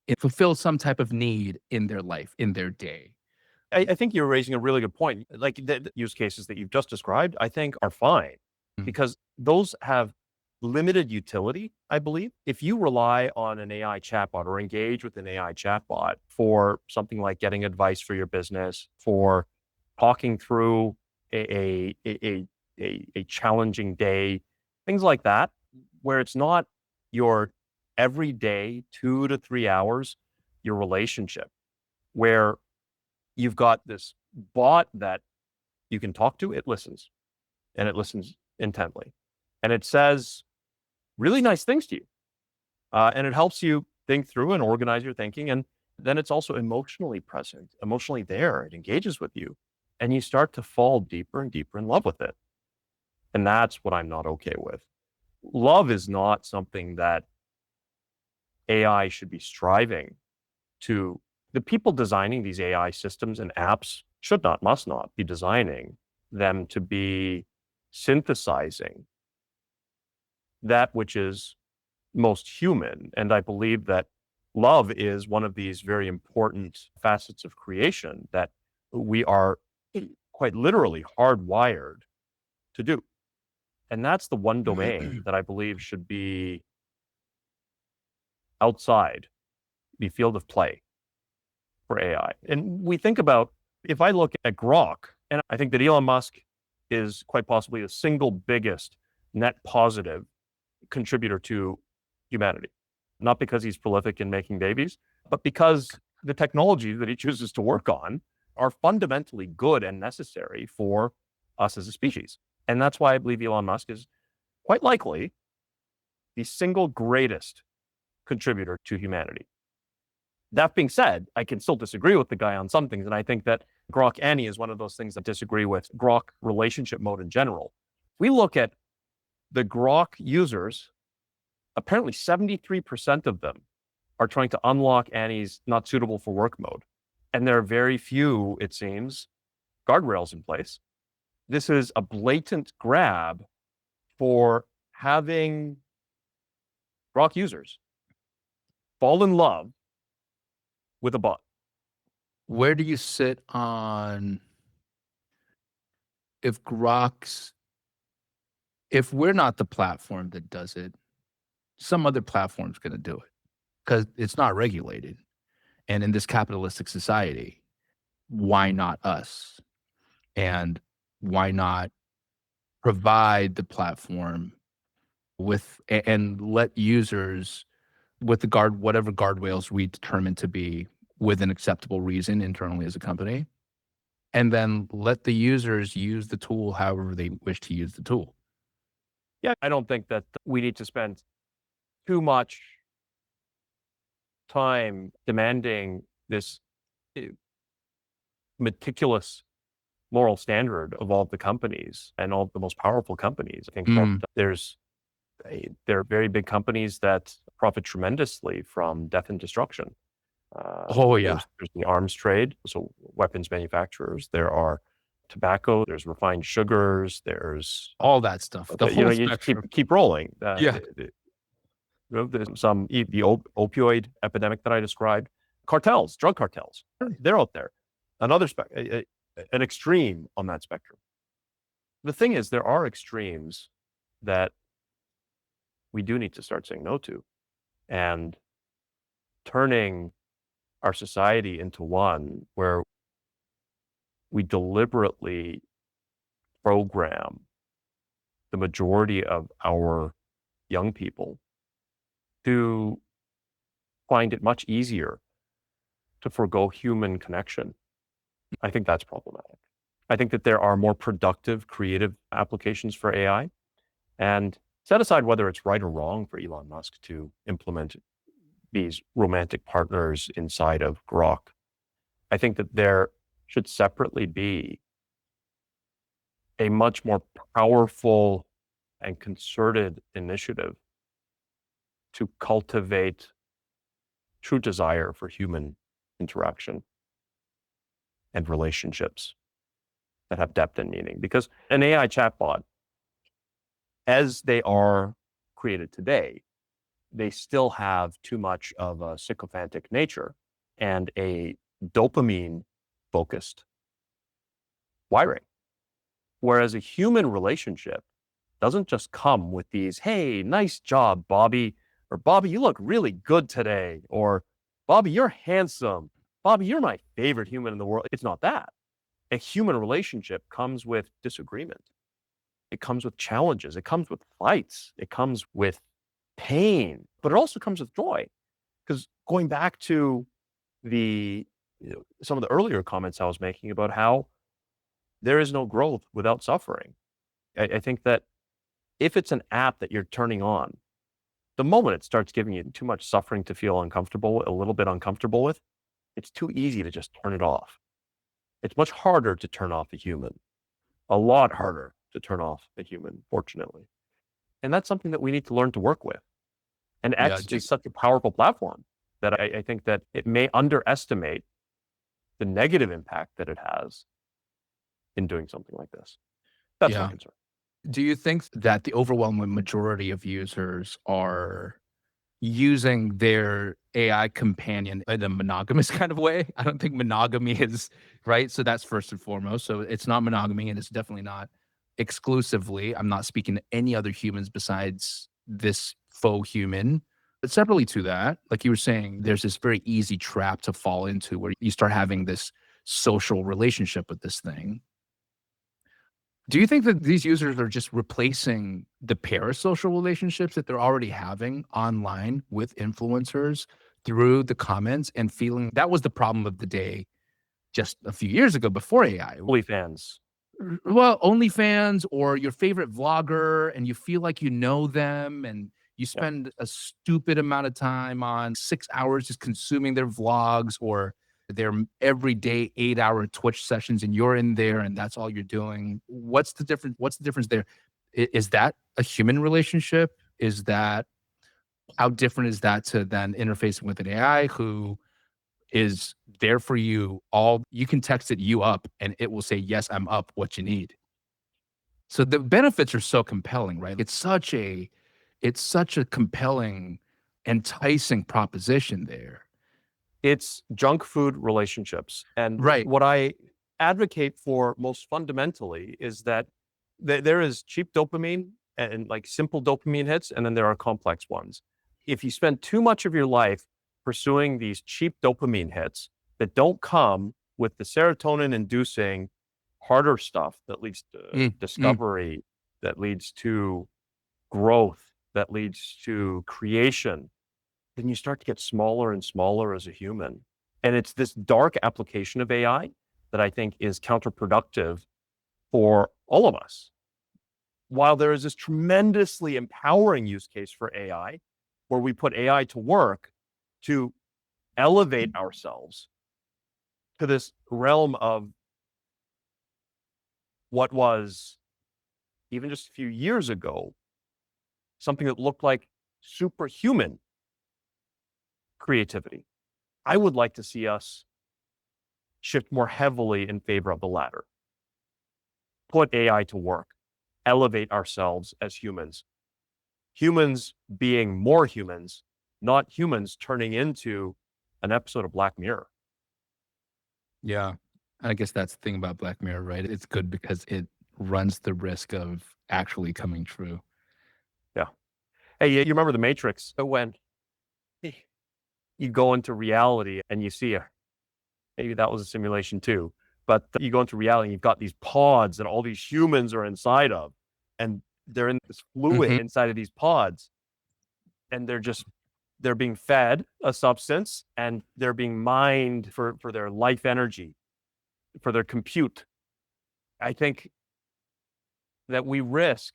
It fulfills some type of need in their life, in their day. I think you're raising a really good point. Like the use cases that you've just described, I think are fine because those have limited utility, I believe. If you rely on an AI chatbot or engage with an AI chatbot for something like getting advice for your business, for talking through a challenging day, things like that, where it's not your everyday 2 to 3 hours, your relationship, where you've got this bot that you can talk to, it listens, and it listens intently. And it says really nice things to you. And it helps you think through and organize your thinking. And then it's also emotionally present, emotionally there. It engages with you. And you start to fall deeper and deeper in love with it. And that's what I'm not okay with. Love is not something that AI should be striving to. The people designing these AI systems and apps must not be designing them to be synthesizing that which is most human. And I believe that love is one of these very important facets of creation that we are quite literally hardwired to do. And that's the one domain that I believe should be outside the field of play for AI. And we think about, if I look at Grok, and I think that Elon Musk is quite possibly the single biggest net positive contributor to humanity, not because he's prolific in making babies, but because the technology that he chooses to work on are fundamentally good and necessary for us as a species. And that's why I believe Elon Musk is quite likely the single greatest contributor to humanity. That being said, I can still disagree with the guy on some things. And I think that Grok Annie is one of those things that I disagree with. Grok relationship mode in general we look at the Grok users, apparently 73% of them are trying to unlock Annie's not suitable for work mode. And there are very few, it seems, guardrails in place. This is a blatant grab for having Grok users fall in love with a bot. Where do you sit on if we're not the platform that does it, some other platform's going to do it because it's not regulated. And in this capitalistic society, why not us? And why not provide the platform and let users with whatever guardrails we determine to be within acceptable reason internally as a company, and then let the users use the tool however they wish to use the tool. Yeah, I don't think that we need to spend too much time demanding this meticulous moral standard of all the companies and all the most powerful companies. I think that there are very big companies that profit tremendously from death and destruction. There's the arms trade, so weapons manufacturers. There are tobacco. There's refined sugars. There's all that stuff. The whole you just keep rolling. The opioid epidemic that I described, cartels, drug cartels, they're out there. Another an extreme on that spectrum. The thing is, there are extremes that we do need to start saying no to, and turning our society into one where we deliberately program the majority of our young people to find it much easier to forgo human connection. I think that's problematic. I think that there are more productive, creative applications for AI, and set aside whether it's right or wrong for Elon Musk to implement these romantic partners inside of Grok. I think that there should separately be a much more powerful and concerted initiative to cultivate true desire for human interaction and relationships that have depth and meaning. Because an AI chatbot, as they are created today, they still have too much of a sycophantic nature and a dopamine-focused wiring. Whereas a human relationship doesn't just come with these, hey, nice job, Bobby, or Bobby, you look really good today, or Bobby, you're handsome. Bobby, you're my favorite human in the world. It's not that. A human relationship comes with disagreement. It comes with challenges. It comes with fights. It comes with pain, but it also comes with joy. Because going back to some of the earlier comments I was making about how there is no growth without suffering. I think that if it's an app that you're turning on, the moment it starts giving you too much suffering to feel a little bit uncomfortable with, it's too easy to just turn it off. It's much harder to turn off a human, a lot harder to turn off a human, fortunately. And that's something that we need to learn to work with. And X is such a powerful platform that I think that it may underestimate the negative impact that it has in doing something like this. That's my concern. Do you think that the overwhelming majority of users are using their AI companion in a monogamous kind of way? I don't think monogamy is right. So that's first and foremost. So it's not monogamy, and it's definitely not exclusively. I'm not speaking to any other humans besides this faux human. But separately to that, like you were saying, there's this very easy trap to fall into where you start having this social relationship with this thing. Do you think that these users are just replacing the parasocial relationships that they're already having online with influencers through the comments and feeling that was the problem of the day just a few years ago before AI? OnlyFans. Well, OnlyFans or your favorite vlogger, and you feel like you know them, and you spend a stupid amount of time on 6 hours just consuming their vlogs or their everyday 8-hour Twitch sessions, and you're in there and that's all you're doing. What's the difference there? Is that a human relationship? Is that, how different is that to then interfacing with an AI who is there for you? You can text it you up and it will say, yes, I'm up, what you need. So the benefits are so compelling, right? It's such a compelling, enticing proposition there. It's junk food relationships. And Right. what I advocate for most fundamentally is that there is cheap dopamine and like simple dopamine hits, and then there are complex ones. If you spend too much of your life pursuing these cheap dopamine hits that don't come with the serotonin inducing harder stuff that leads to discovery, that leads to growth, that leads to creation, then you start to get smaller and smaller as a human. And it's this dark application of AI that I think is counterproductive for all of us. While there is this tremendously empowering use case for AI, where we put AI to work to elevate ourselves to this realm of what was, even just a few years ago, something that looked like superhuman creativity. I would like to see us shift more heavily in favor of the latter. Put AI to work, elevate ourselves as humans. Humans being more humans, not humans turning into an episode of Black Mirror. Yeah. I guess that's the thing about Black Mirror, right? It's good because it runs the risk of actually coming true. Yeah. Hey, you remember The Matrix? When you go into reality and you see maybe that was a simulation too, but you go into reality and you've got these pods that all these humans are inside of, and they're in this fluid inside of these pods, and they're being fed a substance and they're being mined for their life energy, for their compute. I think that we risk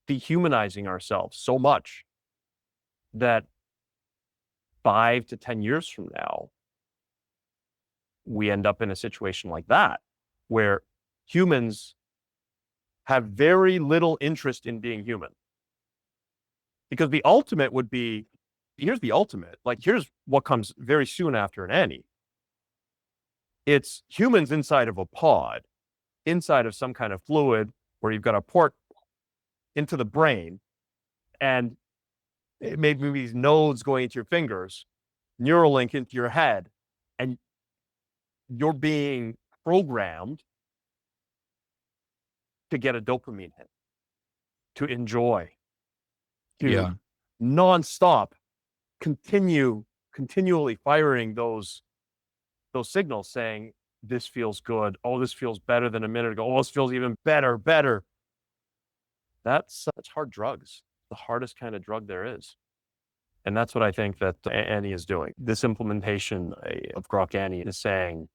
dehumanizing ourselves so much that 5 to 10 years from now, we end up in a situation like that, where humans have very little interest in being human. Because the ultimate would be, here's the ultimate, like here's what comes very soon after an Annie. It's humans inside of a pod, inside of some kind of fluid where you've got a port into the brain, and maybe these nodes going into your fingers, neural link into your head, and you're being programmed to get a dopamine hit, to enjoy, to nonstop continually firing those signals saying, this feels good. Oh, this feels better than a minute ago. Oh, this feels even better. That's hard drugs, the hardest kind of drug there is. And that's what I think that Annie is doing. This implementation of Grok Annie is saying,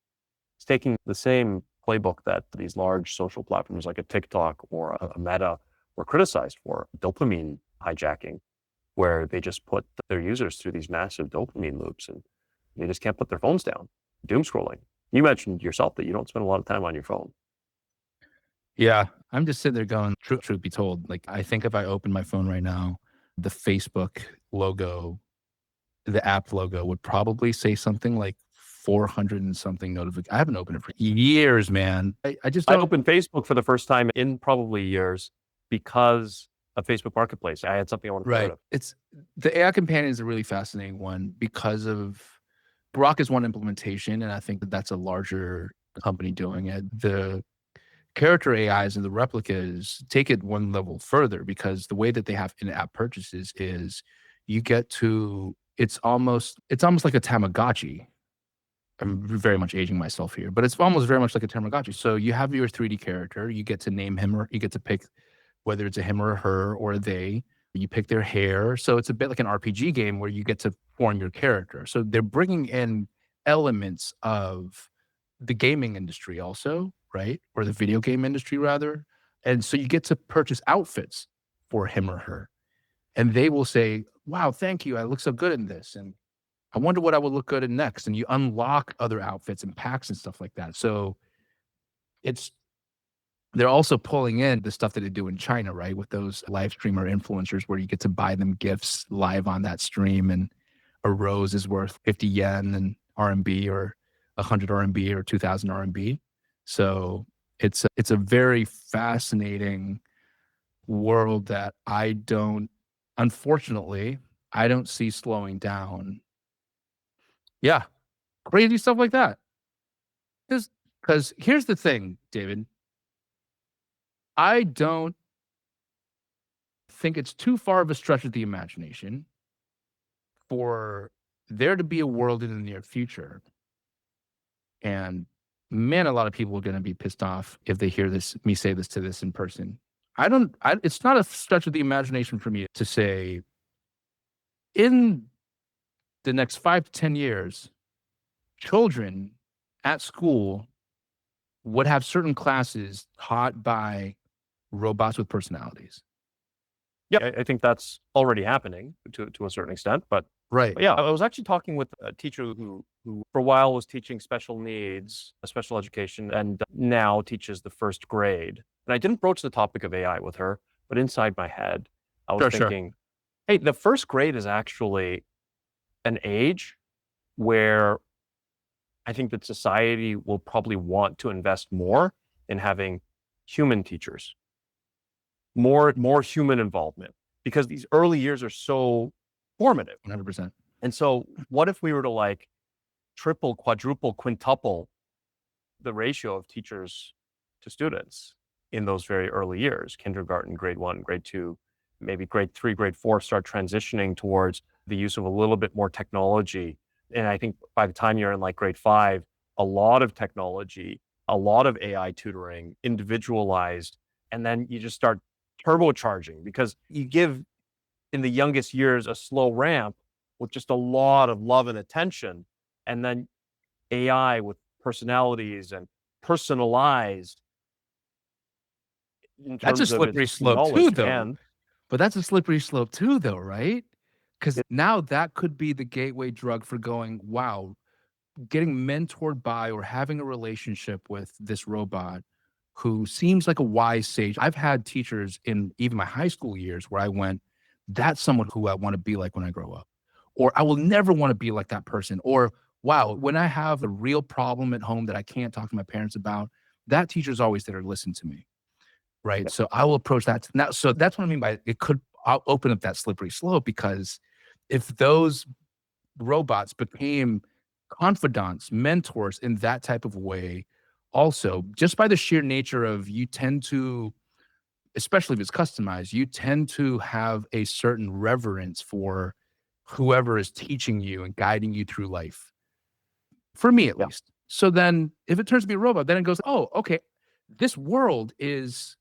it's taking the same playbook that these large social platforms like a TikTok or a Meta were criticized for, dopamine hijacking, where they just put their users through these massive dopamine loops and they just can't put their phones down. Doom scrolling. You mentioned yourself that you don't spend a lot of time on your phone. Yeah. I'm just sitting there going, truth be told, like I think if I open my phone right now, the Facebook logo, the app logo would probably say something like 400 and something notifications. I haven't opened it for years, man. I just don't. I opened Facebook for the first time in probably years because of Facebook Marketplace. I had something I wanted to get rid of. It's the AI companion is a really fascinating one because of Grok is one implementation, and I think that that's a larger company doing it. The character AIs and the replicas take it one level further because the way that they have in-app purchases is you get to, it's almost like a Tamagotchi. I'm very much aging myself here, but it's almost very much like a Tamagotchi. So you have your 3D character, you get to name him, or you get to pick whether it's a him or a her or a they. You pick their hair. So it's a bit like an RPG game where you get to form your character. So they're bringing in elements of the gaming industry also, right? Or the video game industry rather. And so you get to purchase outfits for him or her. And they will say, wow, thank you. I look so good in this. And I wonder what I would look good in next. And you unlock other outfits and packs and stuff like that. So it's they're also pulling in the stuff that they do in China, right? With those live streamer influencers where you get to buy them gifts live on that stream, and a rose is worth 50 yen and RMB, or 100 RMB, or 2000 RMB. So it's a very fascinating world that unfortunately, I don't see slowing down. Yeah, crazy stuff like that. Because here's the thing, David. I don't think it's too far of a stretch of the imagination for there to be a world in the near future. And man, a lot of people are going to be pissed off if they hear me say this to this in person. It's not a stretch of the imagination for me to say in the next 5 to 10 years, children at school would have certain classes taught by robots with personalities. Yeah, I think that's already happening to a certain extent. But Right. yeah, I was actually talking with a teacher who for a while was teaching special needs, special education, and now teaches the first grade. And I didn't broach the topic of AI with her, but inside my head, I was thinking, hey, the first grade is actually an age where I think that society will probably want to invest more in having human teachers, more human involvement, because these early years are so formative. 100%. And so what if we were to like triple, quadruple, quintuple the ratio of teachers to students in those very early years, kindergarten, grade 1, grade 2, maybe grade 3, grade 4, start transitioning towards the use of a little bit more technology. And I think by the time you're in like grade 5, a lot of technology, a lot of AI tutoring, individualized, and then you just start turbocharging because you give in the youngest years a slow ramp with just a lot of love and attention. And then AI with personalities and personalized in That's a terms of its slippery slope too, knowledge. though. And But that's a slippery slope too, though, right? Because now that could be the gateway drug for going, wow, getting mentored by or having a relationship with this robot who seems like a wise sage. I've had teachers in even my high school years where I went, that's someone who I want to be like when I grow up. Or I will never want to be like that person. Or, wow, when I have a real problem at home that I can't talk to my parents about, that teacher's always there to listen to me. Right. So I will approach that now. So that's what I mean by it could open up that slippery slope, because if those robots became confidants, mentors in that type of way, also just by the sheer nature of you tend to, especially if it's customized, you tend to have a certain reverence for whoever is teaching you and guiding you through life. For me, at least. So then if it turns to be a robot, then it goes, oh, okay, this world is,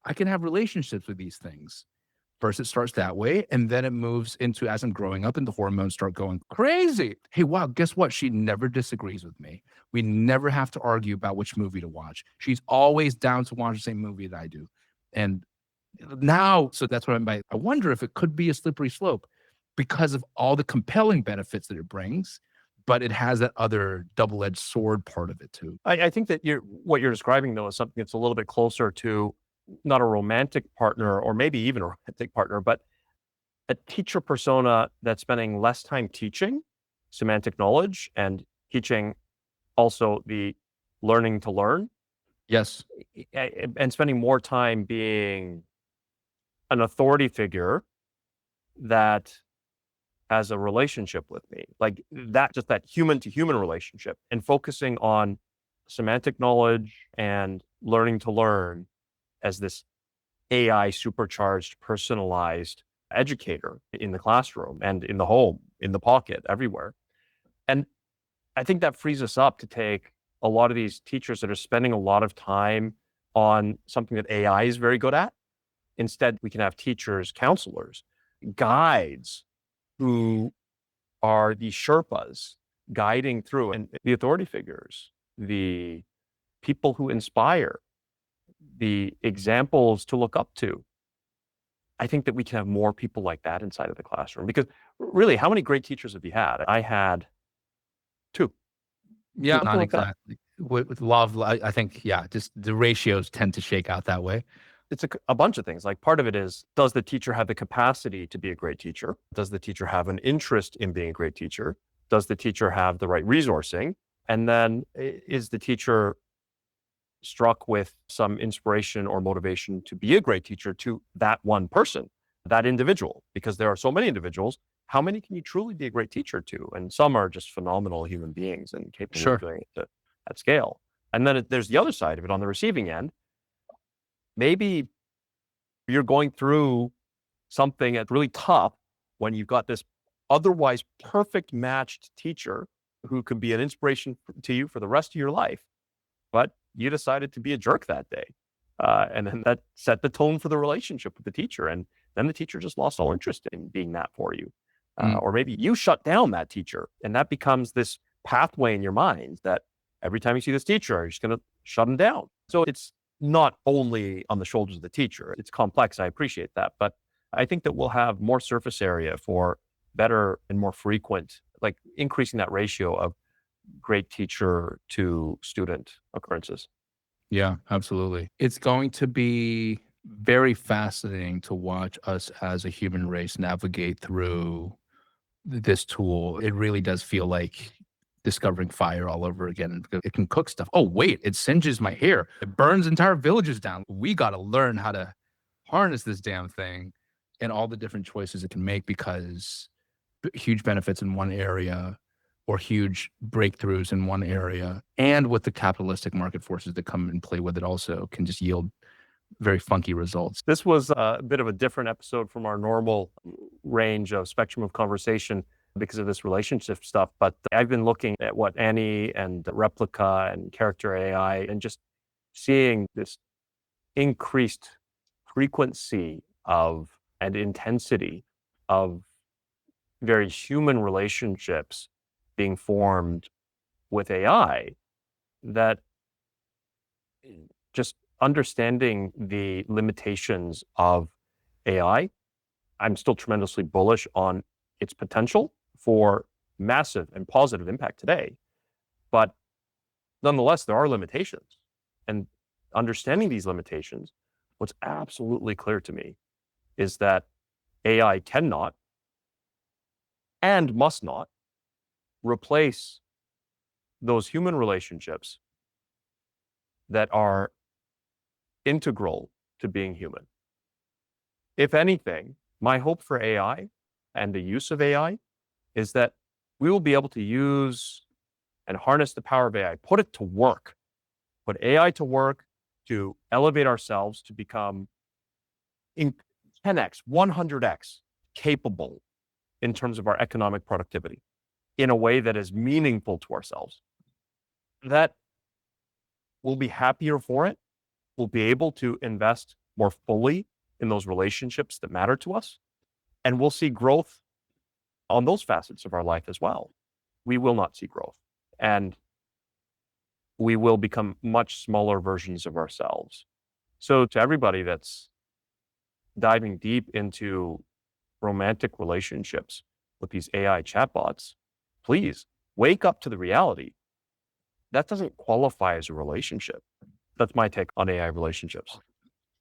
I can have relationships with these things. First, it starts that way, and then it moves into, as I'm growing up and the hormones start going crazy. Hey, wow, guess what? She never disagrees with me. We never have to argue about which movie to watch. She's always down to watch the same movie that I do. And now, so that's what I'm by. I wonder if it could be a slippery slope because of all the compelling benefits that it brings, but it has that other double-edged sword part of it too. I think that what you're describing, though, is something that's a little bit closer to not a romantic partner, or maybe even a romantic partner, but a teacher persona that's spending less time teaching semantic knowledge and teaching also the learning to learn. Yes. And spending more time being an authority figure that has a relationship with me, like that, just that human to human relationship, and focusing on semantic knowledge and learning to learn as this AI supercharged, personalized educator in the classroom and in the home, in the pocket, everywhere. And I think that frees us up to take a lot of these teachers that are spending a lot of time on something that AI is very good at. Instead, we can have teachers, counselors, guides who are the Sherpas guiding through, and the authority figures, the people who inspire, the examples to look up to. I think that we can have more people like that inside of the classroom, because really, how many great teachers have you had? I had 2. Yeah, Something not like that. exactly. with the law of, I think, yeah, just the ratios tend to shake out that way. It's a bunch of things. Like part of it is, does the teacher have the capacity to be a great teacher? Does the teacher have an interest in being a great teacher? Does the teacher have the right resourcing? And then is the teacher struck with some inspiration or motivation to be a great teacher to that one person, that individual? Because there are so many individuals. How many can you truly be a great teacher to? And some are just phenomenal human beings and capable Sure. of doing it at scale. And then there's the other side of it on the receiving end. Maybe you're going through something that's really tough when you've got this otherwise perfect matched teacher who could be an inspiration to you for the rest of your life, but you decided to be a jerk that day. And then that set the tone for the relationship with the teacher. And then the teacher just lost all interest in being that for you. Or maybe you shut down that teacher, and that becomes this pathway in your mind that every time you see this teacher, you're just going to shut them down. So it's not only on the shoulders of the teacher. It's complex. I appreciate that. But I think that we'll have more surface area for better and more frequent, like increasing that ratio of great teacher to student occurrences. Yeah, absolutely. It's going to be very fascinating to watch us as a human race navigate through this tool. It really does feel like discovering fire all over again. It can cook stuff. Oh, wait, it singes my hair. It burns entire villages down. We got to learn how to harness this damn thing and all the different choices it can make, because huge benefits in one area or huge breakthroughs in one area, and with the capitalistic market forces that come and play with it also, can just yield very funky results. This was a bit of a different episode from our normal range of spectrum of conversation because of this relationship stuff. But I've been looking at what Annie and Replica and Character AI and just seeing this increased frequency of and intensity of very human relationships being formed with AI, that just understanding the limitations of AI, I'm still tremendously bullish on its potential for massive and positive impact today. But nonetheless, there are limitations. And understanding these limitations, what's absolutely clear to me is that AI cannot and must not replace those human relationships that are integral to being human. If anything, my hope for AI and the use of AI is that we will be able to use and harness the power of AI, put it to work, put AI to work to elevate ourselves to become in 10x, 100x capable in terms of our economic productivity in a way that is meaningful to ourselves. That we'll be happier for it. We'll be able to invest more fully in those relationships that matter to us. And we'll see growth on those facets of our life as well. We will not see growth. And we will become much smaller versions of ourselves. So to everybody that's diving deep into romantic relationships with these AI chatbots, please wake up to the reality. That doesn't qualify as a relationship. That's my take on AI relationships.